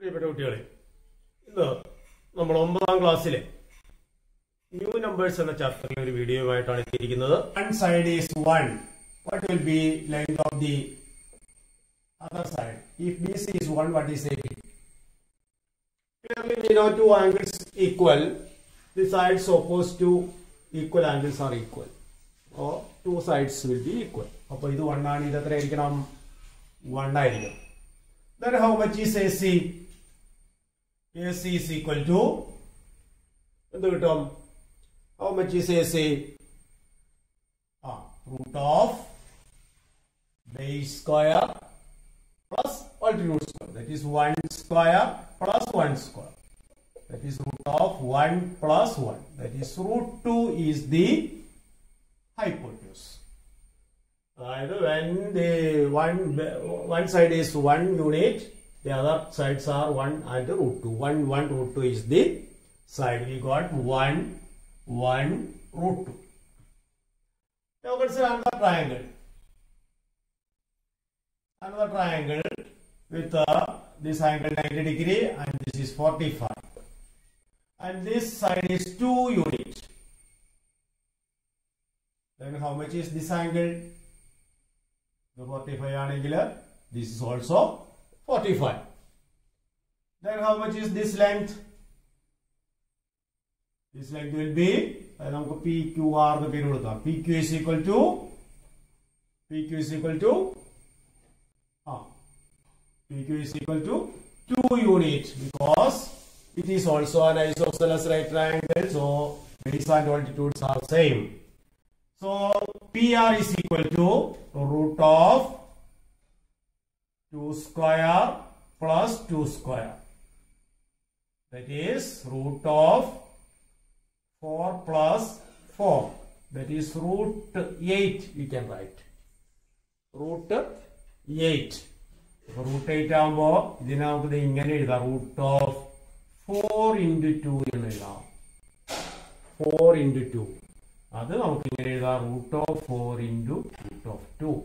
പ്രിയപ്പെട്ട കുട്ടികളെ, ഇന്ന് നമ്മൾ 9ാം ക്ലാസ്സിലെ ന്യൂ നമ്പേഴ്സ് എന്ന ചാപ്റ്ററിലെ ഒരു വീഡിയോയുമായിട്ടാണ് എത്തിയിരിക്കുന്നത്. One side is 1. What will be length of the other side? If BC is 1, what is AP? Clearly we know two angles equal. The sides opposed to equal angles are equal. Or two sides will be equal. അപ്പോൾ ഇത് 1 ആണ്, ഇത് എത്രയായിരിക്കണം? 1 ആയിരിക്കും. Then how much is AC? AC is equal to എന്ത് കിട്ടും? How much is AC? Root of base square plus altitude square. That is 1 square plus 1 square. That is root of 1 plus 1. That is root 2 is the hypotenuse. When the one side is 1 unit, the other sides are 1 and root 2. 1 root 2 is the side. We got 1 root 2. Now consider another triangle. Another triangle with this angle 90 degree and this is 45. And this side is 2 units. Then how much is this angle? The 45 angle. This is also 45. Then how much is this length? This length will be PQR the period. PQ is equal to 2 units because it is also an isosceles right triangle, so base and altitudes are same. So PR is equal to root of 2 square plus 2 square. That is root of 4 plus 4. That is root 8 we can write. Root 8. Root 8 ആകുമ്പോ ഇതിനകത്ത് ഇങ്ങനെ എഴുതാം. root of 4 into 2 എന്ന് എഴുതാം. 4 into 2. അത് നമുക്ക് ഇങ്ങനെ എഴുതാം. root of 4 into root of 2.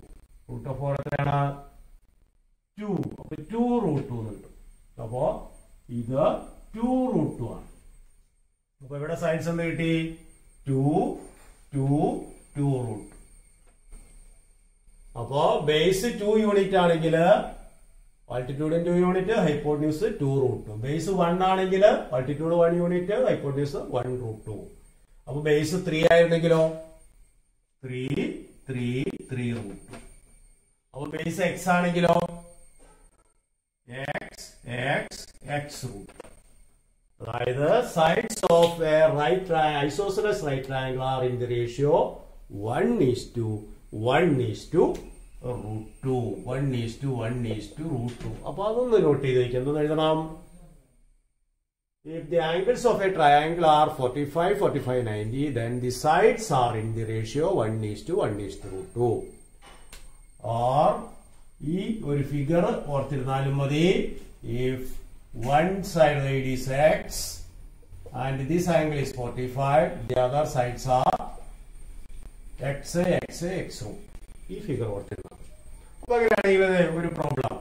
root of 4 എത്രയാണ്? 2. അപ്പൊ 2 root 2 എന്നുണ്ട്. അപ്പോ ഇത് 2 root 2 ആണ്. അപ്പൊ ഇവിടെ സൈഡ്സ് എന്ത് കിട്ടി? 2 root. അപ്പോ ബേസ് 2 യൂണിറ്റ് ആണെങ്കിൽ altitude 2 unit, hypotenuse 2 root 2. Base 1 ആണെങ്കിൽ ആൾട്ടിറ്റ്യൂഡ് 1 യൂണിറ്റ്, ഹൈപ്പോട്ടന്യൂസ് 1 root 2. അപ്പൊ ബേസ് 3 ആയിരുന്നെങ്കിലോ 3 root 2. അപ്പൊ ബേസ് x ആണെങ്കിലോ x root. അതായത് sides of a isosceles right triangle are in the ratio 1:1:√2. 1:1:√2. അപ്പൊ അതൊന്ന് നോട്ട് ചെയ്ത് വെക്കാം. എന്തെന്ന് എഴുതണം? If the angles of a triangle are 45, 45, 90, then the sides are in the ratio 1:1:√2. Or ഈ ഒരു ഫിഗർ ഓർത്തിരുന്നാലും മതി. If one side is x and this angle is 45, the other sides are x root. ഈ figure ഓർത്തിരുന്നു. അപ്പൊ അങ്ങനെയാണെങ്കിൽ ഒരു problem,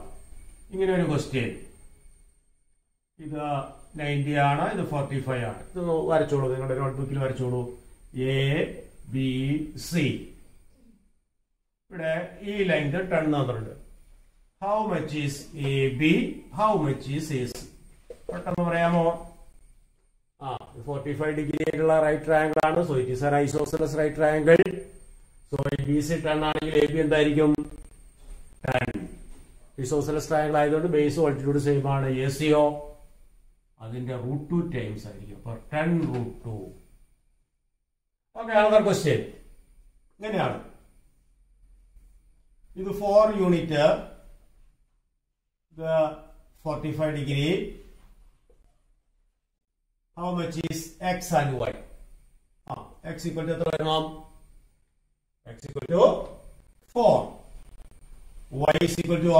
ഇങ്ങനെ ഒരു question. ഇത് 90 ആണ്, ഇത് 45 ആണ്. ഇത് വരച്ചോളൂ, നിങ്ങളുടെ നോട്ട്ബുക്കിൽ വരച്ചോളൂ. ABC. ഇവിടെ ഈ ലെങ്ത് 10 തന്നിട്ടുണ്ട്. How much is AB? How much is AC? പെട്ടെന്ന് പറയാമോ? 45 ഡിഗ്രി ആയിട്ടുള്ള റൈറ്റ് ട്രയാങ്കിൾ ആണ്. So it is an isosceles right triangle. So BC 10 ആണെങ്കിൽ AB എന്തായിരിക്കും? 10. ഐസോസെലസ് ട്രയാങ്കിൾ ആയതുകൊണ്ട് ബേസ് ആൾട്ടിറ്റ്യൂഡ് സെയിം ആണ്. ACയോ അതിന്റെ root 2 ടൈംസ് ആയിരിക്കും. അപ്പൊ 10 root 2. Okay, another question. ഇങ്ങനെയാണ്. ഇത് 4 unit, 45 degree. How much is x and y? X equal to എത്ര വരണം? X equal to 4. Y is equal to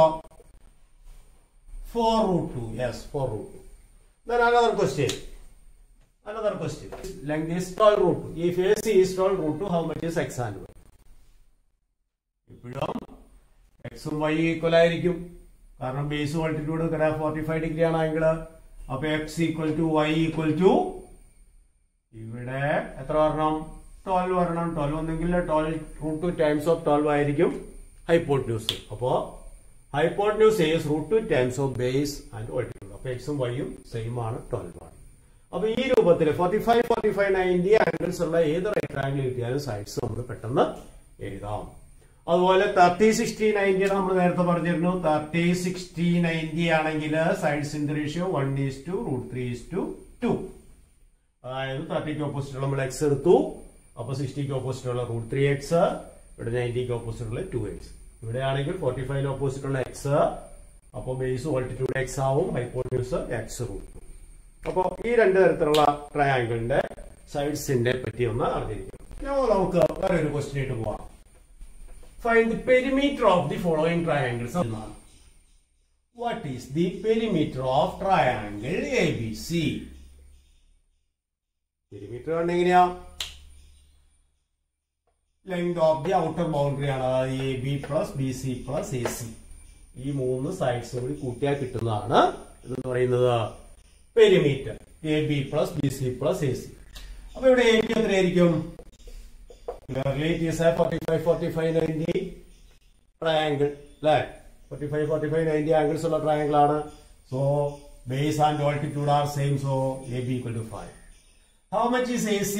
4 root 2. Yes, 4 root 2. Then another question. Length is 12 root 2. If AC is 12 root 2, how much is x and y? ഇപ്പോഴും x ഉം y equal ആയിരിക്കും. കാരണം base altitude 45 degree ആണ് angle. അപ്പൊ x equal to y equal to ഇവിടെ എത്ര വരണം? 12 വരണം. 12 ഒന്നെങ്കിൽ 12 √2 ടൈംസ് ഓഫ് 12 ആയിരിക്കും ഹൈപ്പോട്ട്ന്യൂസ്. അപ്പോ hypotenuse is √2 times of base and altitude. അപ്പൊ എക്സും വൈയും സെയിം ആണ്, 12 ആണ്. അപ്പൊ ഈ രൂപത്തിൽ 45, 45, 90 ആംഗിൾസ് ഉള്ള ഏത് റൈറ്റ് ട്രയാംഗിൾ കിട്ടിയാലും സൈഡ്സ് നമുക്ക് പെട്ടെന്ന് എഴുതാം. അതുപോലെ 30, 60, 90 നമ്മൾ നേരത്തെ പറഞ്ഞിരുന്നു. 30, 60, 90 ആണെങ്കിൽ സൈഡ്സിന്റെ റേഷ്യോ 1:√3:2. അതായത് 30ക്ക് ഓപ്പോസിറ്റ് നമ്മൾ എക്സ് എടുത്തു. അപ്പൊ 60ക്ക് ഓപ്പോസിറ്റ് ഉള്ള √3x, ഇവിടെ 90ക്ക് ഓപ്പോസിറ്റ് ഉള്ള 2x. ഇവിടെ ആണെങ്കിൽ 45 ഓപ്പോസിറ്റ് ഉള്ള എക്സ്. അപ്പൊ ബേസ് ഓൾട്ടിറ്റ്യൂഡ് എക്സ് ആവും, ഹൈപ്പോട്ട്ന്യൂസ് x√2. അപ്പൊ ഈ രണ്ട് തരത്തിലുള്ള ട്രയാംഗിളിന്റെ സൈഡ്സിന്റെ പറ്റി ഒന്ന് അറിഞ്ഞിരിക്കും. നമുക്ക് വേറെ ഒരു ക്വസ്റ്റ്യൻ ആയിട്ട് പോവാം. Find the perimeter of the following triangles. What is the perimeter of triangle ABC? Perimeter എങ്ങനെയാ? Length of the outer boundary ആണ്. അതായത് AB plus BC plus AC. ഈ മൂന്ന് സൈഡ്സ് കൂടി കൂട്ടിയാൽ കിട്ടുന്നതാണ് ഇതെന്ന് പറയുന്നത് perimeter. AB plus BC plus AC. അപ്പൊ ഇവിടെ AB എത്രയായിരിക്കും? Clearly it is a 45, 45, 90 triangle. Right? 45, 45, 90 angles ഉള്ള triangle ആണ്. So base and altitude are same. So AB equal to 5. How much is AC?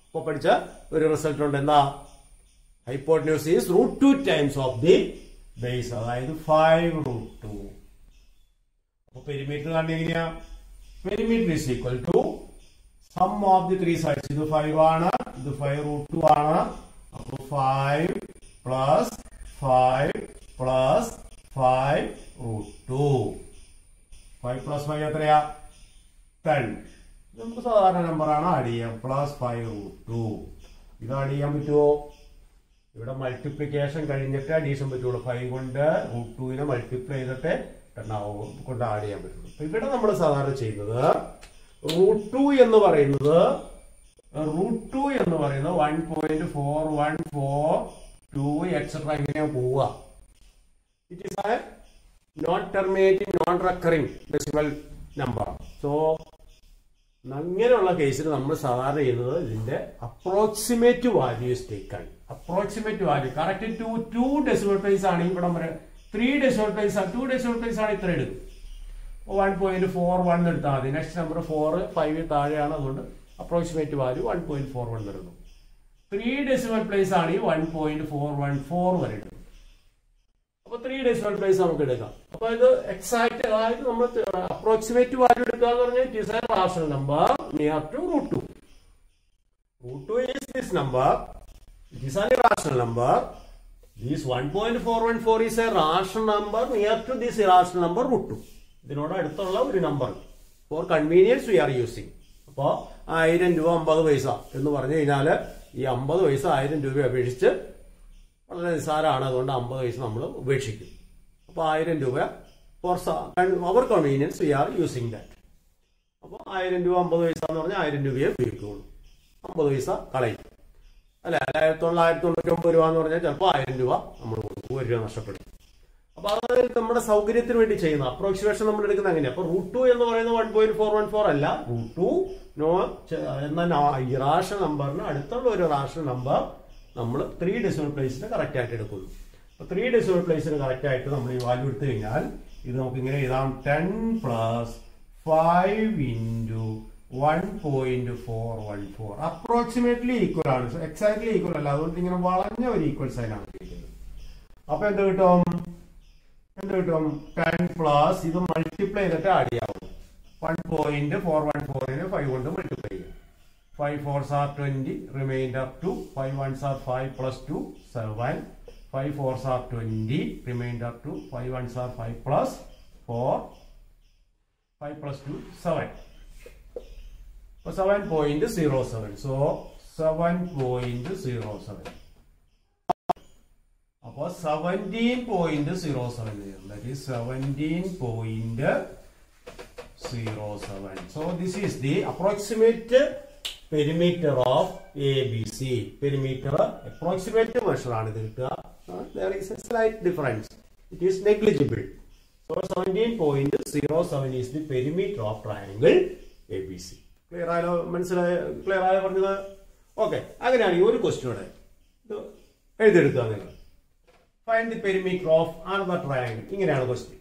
ഇപ്പൊ പഠിച്ച ഒരു റിസൾട്ട് ഉണ്ട്. എന്താ? Hypotenuse is √2 times of the base. അതായത് 5√2. അപ്പൊ പെരിമീറ്റർ കണ്ടു എങ്ങനെയാ? Perimeter is equal to sum of the 3 sides. ഇത് 5 ആണ്, ഇത് 5√2 ആണ്. അപ്പൊ 5 പ്ലസ് 5 പ്ലസ് 5√2. 5 പ്ലസ് 5 എത്രയാ? 10. നമുക്ക് സാധാരണ നമ്പറാണ്, ആഡ് ചെയ്യാം. പ്ലസ് 5√2. ഇത് ആഡ് ചെയ്യാൻ പറ്റുമോ? ഇവിടെ മൾട്ടിപ്ലിക്കേഷൻ കഴിഞ്ഞിട്ട് അഡീഷൻ പറ്റുള്ളൂ. 5 കൊണ്ട് √2 മൾട്ടിപ്ലൈ ചെയ്തിട്ട് 10 കൊണ്ട് ആഡ് ചെയ്യാൻ പറ്റുള്ളൂ. അപ്പൊ ഇവിടെ നമ്മൾ സാധാരണ ചെയ്യുന്നത് √2 എന്ന് പറയുന്നത് 1.4142 എക്സെട്ര ഇങ്ങനെ പോവുക. It is A non terminating non recurring decimal number. So അങ്ങനെയുള്ള കേസിൽ നമ്മൾ സാധാരണ ചെയ്യുന്നത് ഇതിന്റെ approximate value taken. Approximate value correct 2 decimal place ആണെങ്കിൽ ഇവിടെ 3 ഡെസിമൽ പ്ലേസ് ആണ്. 2 ഡെസിമൽ പ്ലേസ് ആണ് ഇത്ര എടുക്കും. 1.41 എടുത്താൽ മതി. നെക്സ്റ്റ് നമ്പർ 4, 5 താഴെയാണ്. അതുകൊണ്ട് അപ്രോക്സിമേറ്റ് വാല്യൂ 1.41 വരുന്നു. 3 ഡെസിമൽ പ്ലേസ് ആണെങ്കിൽ 1.414 വരെ എടുക്കും. അപ്പൊ 3 ഡെസിമൽ പ്ലേസ് നമുക്ക് എടുക്കാം. അപ്പൊ ഇത് എക്സാക്ട്, അതായത് നമ്മൾ അപ്രോക്സിമേറ്റ് വാല്യൂ എടുക്കുക എന്ന് പറഞ്ഞാൽ it is a rational number near to √2. √2 is this number. It is an irrational number. This 1.414 is a rational number near to this irrational number √2. ഇതിനോട് അടുത്തുള്ള ഒരു നമ്പർ. For convenience we are using. അപ്പോ 1000 രൂപ 50 പൈസ എന്ന് പറഞ്ഞു കഴിഞ്ഞാല് ഈ 50 പൈസ 1000 രൂപ അപേക്ഷിച്ച് വളരെ നിസ്സാരമാണ്. അതുകൊണ്ട് 50 പൈസ നമ്മൾ ഉപേക്ഷിക്കും. അപ്പൊ 1000 രൂപ for our convenience we are using that. അപ്പൊ 1000 രൂപ 50 പൈസ എന്ന് പറഞ്ഞാൽ 1000 രൂപയെ ഉപയോഗിക്കുള്ളൂ. 50 പൈസ കളയും. അല്ലെ, 999 രൂപ എന്ന് പറഞ്ഞാൽ ചിലപ്പോൾ 1000 രൂപ നമ്മൾ കൊടുക്കും, 1 രൂപ നഷ്ടപ്പെടും. അപ്പൊ അത് നമ്മുടെ സൗകര്യത്തിന് വേണ്ടി ചെയ്യുന്ന അപ്രോക്സിമേഷൻ നമ്മൾ എടുക്കുന്നത് അങ്ങനെയാണ്. അപ്പൊ √2 എന്ന് പറയുന്നത് 1.414 അല്ല. √2 എന്ന ഇറാഷണൽ നമ്പറിന് അടുത്തുള്ള ഒരു റാഷണൽ നമ്പർ നമ്മൾ 3 ഡെസിമൽ പ്ലേസിന് കറക്റ്റ് ആയിട്ട് എടുക്കുന്നു. അപ്പൊ 3 ഡെസിമൽ പ്ലേസിന് കറക്റ്റ് ആയിട്ട് നമ്മൾ ഈ വാല്യൂ എടുത്തു കഴിഞ്ഞാൽ ഇത് നമുക്ക് ഇങ്ങനെ എഴുതാം. 10 പ്ലസ് 5 ഇൻറ്റു 1.414 അപ്രോക്സിമേറ്റ്ലി ഈക്വൽ ആണ്. എക്സാക്ട്ലി ഈക്വൽ അല്ല. അതുകൊണ്ട് ഇങ്ങനെ വളഞ്ഞ ഒരു ഈക്വൽ സൈൻ ആണ് ഉപയോഗിക്കുന്നത്. അപ്പൊ എന്ത് കിട്ടും? 10 പ്ലസ് ഇത് മൾട്ടിപ്ലൈ ചെയ്തിട്ട് ആഡ് ചെയ്യാവും. 1.414 5 കൊണ്ട് മൾട്ടിപ്ലൈ ചെയ്യും. 5 4s are 20, remainder 2. 5 1s are 5 plus 2 7. 5 4s are 20, remainder 2. 5 1s are 5 plus 4. 5 plus 2 7. 7.07. So 7.07. അപ്പോൾ 17.07. That is 17.07. So this is the approximate perimeter of ABC. Perimeter approximate measure ആണ് ഇത് കിട്ടുക. There is a slight difference. It is negligible. So 17.07 is the perimeter of triangle ABC. Clear ആയോ? മനസ്സിലായോ? Clear ആയോ പറഞ്ഞത്? Okay. അങ്ങനെയാണെങ്കിൽ ഒരു question ഇവിടെ എഴുതിയെടുക്കുക നിങ്ങൾ. Find the perimeter of another triangle. ഇങ്ങനെയാണ് ക്വസ്റ്റ്യൻ.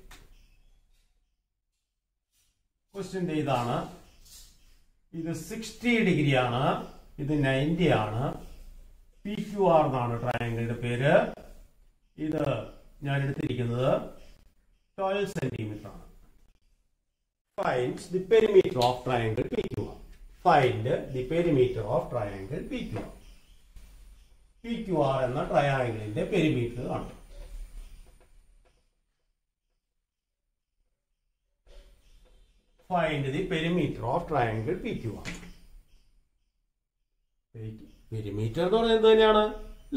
ക്വസ്റ്റ്യൻ ഇതാണ്. ഇത് 60 ഡിഗ്രി ആണ്, ഇത് 90 ആണ്. PQR എന്നാണ് ട്രയാങ്കിളിന്റെ പേര്. ഇത് ഞാൻ എടുത്തിരിക്കുന്നത് 12 സെന്റിമീറ്റർ ആണ്. Find the perimeter of triangle PQR. Find the perimeter of triangle PQR. PQR എന്ന ട്രയാങ്കിളിന്റെ പെരിമീറ്റർ ആണ്. Find the perimeter of triangle PQR. Perimeter എന്ന് പറയുന്നത് തന്നെയാണ്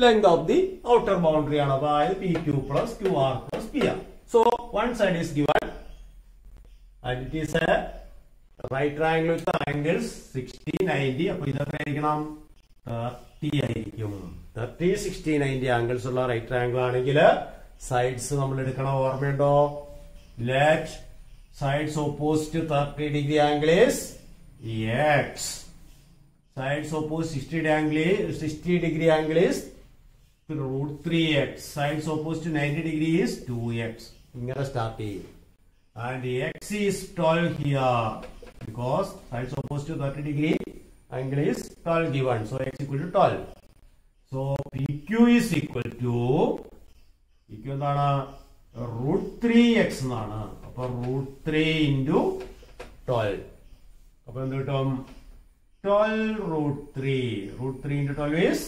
length of the outer boundary ആണ്. അതായത് PQ plus QR plus PR. So one side is given and it is a right triangle with angles 60, 90. അപ്പോൾ ഇത് എത്രയായിരിക്കണം? 30 ആയിരിക്കും. 30, 60, 90 angles ഉള്ള right triangle ആണെങ്കിൽ സൈഡ്സ് നമ്മൾ എടുക്കണം. ഓർമ്മയുണ്ടോ? Let sides opposite to 30 degree angle is x. Sides opposite 60 degree angle is root 3x. Sides opposite to 90 degree is 2x. ഇങ്ങനെ start ചെയ്യും. And x is 12 here because sides opposite to 30 degree angle is 12 given. So x equal to 12. So PQ is equal to PQ എന്താണ്? root 3x എന്നാണ്. അപ്പൊ root 3 into 12. അപ്പൊ എന്ത് കിട്ടും? 12 root 3. root 3 into 12 is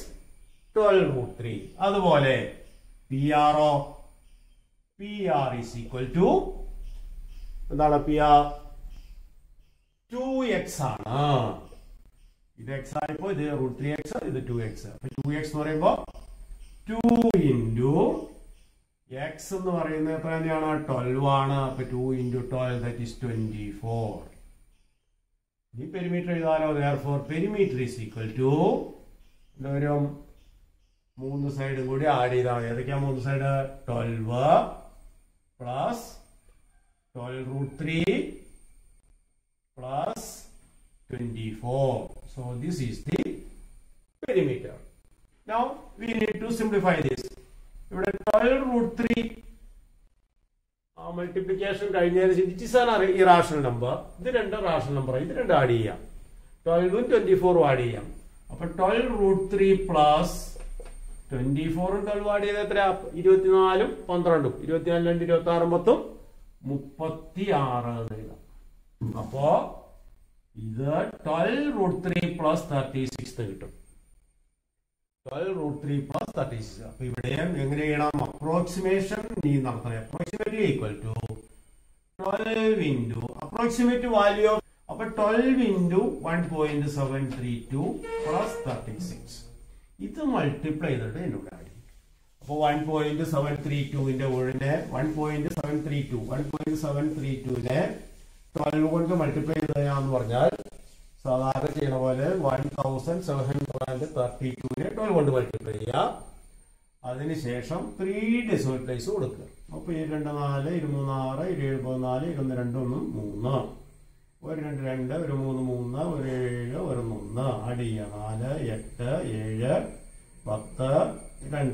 12 root 3. അതുപോലെ PR is equal to എന്താണ്? PR 2x ആണ്. ഇത് x ആയപ്പോ ഇത് root 3x, ഇത് 2x. അപ്പൊ 2x എന്ന് പറയുമ്പോ 2 into x എന്ന് പറയുന്നത് എത്ര തന്നെയാണ്? 12 ആണ്. അപ്പൊ 2 into 12 that is 24. ഈ perimeter എഴുതാലോ. therefore perimeter is equal to എന്തായാലും 3 സൈഡും കൂടി ആഡ് ചെയ്താൽ മതി. ഏതൊക്കെയാ 3 side? 12 plus 12 root 3 plus 24. So this is the perimeter. Now we need to simplify this. ഇവിടെ 12 root 3 മൾട്ടിപ്ലിക്കേഷൻ കഴിഞ്ഞതിന് it is an irrational number. ഇത് രണ്ട് റാഷണൽ നമ്പർ. ഇത് രണ്ട് ആഡ് ചെയ്യാം. 12ഉം 24ഉം ആഡ് ചെയ്യാം. അപ്പൊ 12 root 3 പ്ലസ് 24ഉം 12 ആഡ് ചെയ്ത് എത്ര? 24ഉം 12ഉം 24 2 26 മൊത്തം 36 എന്ന് എഴുതാം. അപ്പോ ഇത് 12 root 3 പ്ലസ് 36 കിട്ടും. 12 root 3 plus 36. അപ്പൊ ഇവിടെയും എങ്ങനെ ചെയ്യണം? അപ്രോക്സിമേഷൻ നീ നടത്തണം. Approximately equal to 12 into approximate value of അപ്പൊ 12 into 1.732 plus 36. ഇത് മൾട്ടിപ്ലൈ ചെയ്തിട്ട് എന്നോട് ആഡ് ചെയ്യും. അപ്പൊ 1.732ന്റെ കൂടെ 1.732നെ 12 കൊണ്ട് മൾട്ടിപ്ലൈ ചെയ്താന്ന് പറഞ്ഞാൽ സാധാരണ ചെയ്യുന്ന പോലെ 1732നെ 12 കൊണ്ട് മൾട്ടിപ്ലൈ ചെയ്യുക. അതിനുശേഷം 3 ഡെസിമൽ പ്ലേസ് കൊടുക്കുക. അപ്പൊ 2 4 24 74 22 1 3 1 2 2 1 3 3 1 7 1 3 ആഡ് ചെയ്യുക. 4 8 7 10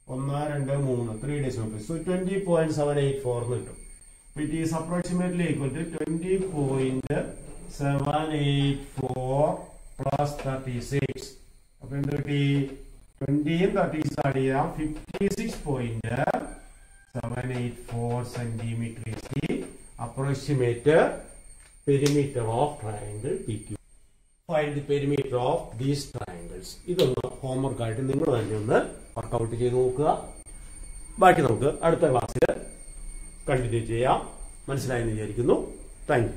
2 1 2 3 3 ഡെസിമൽ പ്ലേസ്. സോ 20.784 എന്ന് കിട്ടും. It is approximately equal to 20.784 plus 36. അപ്പൊ എന്ത് കിട്ടി? 20യും 36 ആഡ് ചെയ്യാം. 56.784 centimeter is the approximate perimeter of triangle PQ. Find the perimeter of these triangles. ഇതൊന്ന് ഹോംവർക്ക് ആയിട്ട് നിങ്ങൾ തന്നെ ഒന്ന് വർക്കൗട്ട് ചെയ്ത് നോക്കുക. ബാക്കി നമുക്ക് അടുത്ത ക്ലാസ്സിൽ കണ്ടിന്യൂ ചെയ്യാം. മനസ്സിലായെന്ന് വിചാരിക്കുന്നു. Thank you.